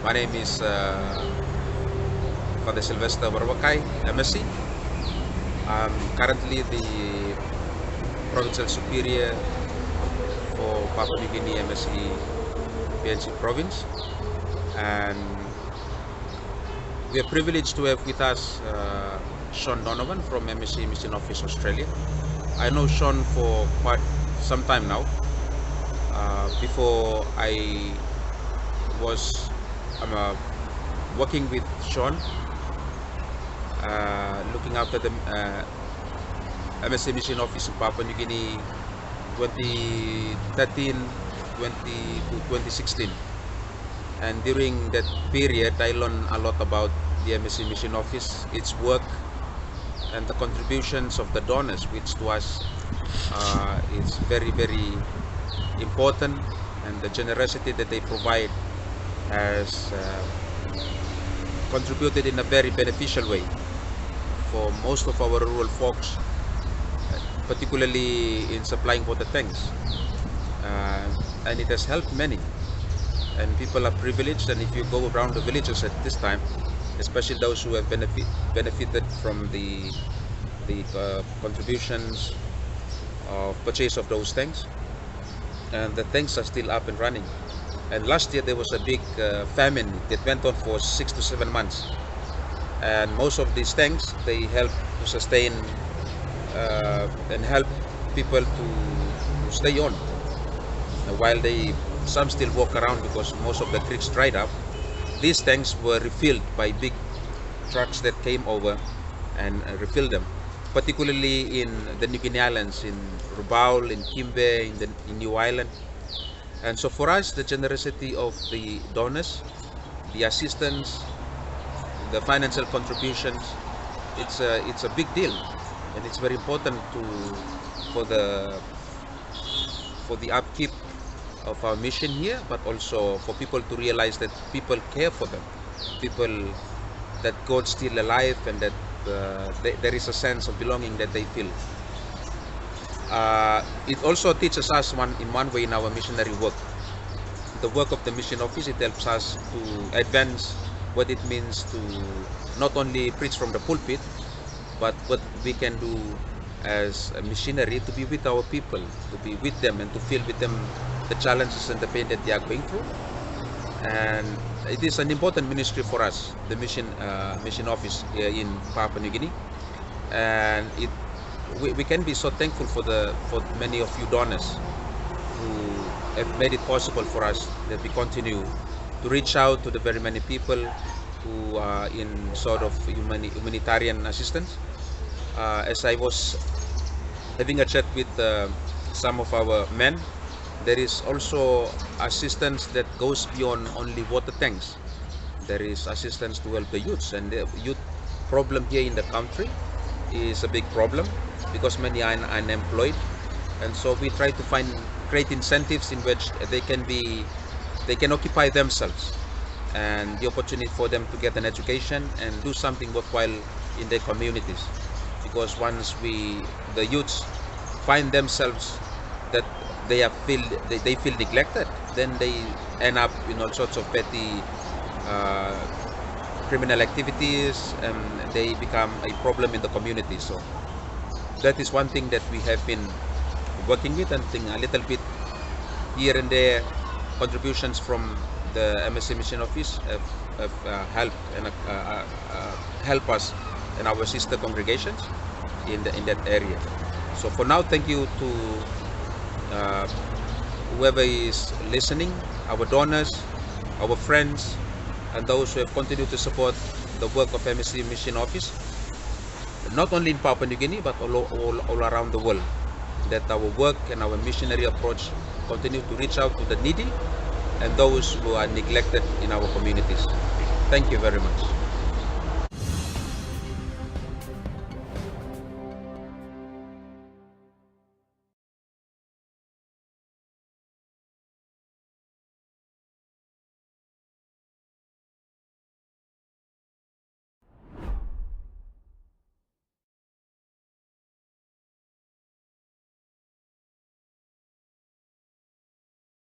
My name is Father Sylvester, MSc. I'm currently the Provincial Superior for Papua New Guinea MSc PNC Province, and we are privileged to have with us Sean Donovan from MSc Mission Office Australia. I know Sean for quite some time now. Before I was working with Sean, looking after the MSc Mission Office in Papua New Guinea 2013 to 2016, and during that period I learned a lot about the MSc Mission Office, its work, and the contributions of the donors, which to us is very, very important, and the generosity that they provide has contributed in a very beneficial way for most of our rural folks, particularly in supplying water tanks, and it has helped many, and people are privileged. And if you go around the villages at this time, especially those who have benefited from the contributions of purchase of those tanks, and the tanks are still up and running. And last year there was a big famine that went on for 6 to 7 months, and most of these tanks, they help to sustain and help people to stay on while some still walk around, because most of the creeks dried up. These tanks were refilled by big trucks that came over and refilled them, particularly in the New Guinea Islands, in Rabaul, in Kimbe, in New Ireland. And so for us, the generosity of the donors, the assistance, the financial contributions, it's a big deal, and it's very important for the upkeep of our mission here, but also for people to realize that people care for them, people, that God's still alive, and that there is a sense of belonging that they feel. It also teaches us in one way in our missionary work, the work of the mission office. It helps us to advance what it means to not only preach from the pulpit, but what we can do as a missionary, to be with our people, to be with them, and to feel with them the challenges and the pain that they are going through. And it is an important ministry for us, the mission office here in Papua New Guinea, and we can be so thankful for many of you donors who have made it possible for us that we continue to reach out to the very many people who are in sort of humanitarian assistance. As I was having a chat with some of our men, there is also assistance that goes beyond only water tanks. There is assistance to help the youths, and the youth problem here in the country is a big problem because many are unemployed, and so we try to create incentives in which they can occupy themselves, and the opportunity for them to get an education and do something worthwhile in their communities. Because once the youths find themselves that they feel neglected, then they end up in all sorts of petty criminal activities, and they become a problem in the community. So that is one thing that we have been working with, and a little bit here and there contributions from the MSc Mission Office have helped and help us and our sister congregations in that area. So for now, thank you to whoever is listening, our donors, our friends, and those who have continued to support the work of MSc Mission Office, not only in Papua New Guinea but all around the world, that our work and our missionary approach continue to reach out to the needy and those who are neglected in our communities. Thank you very much.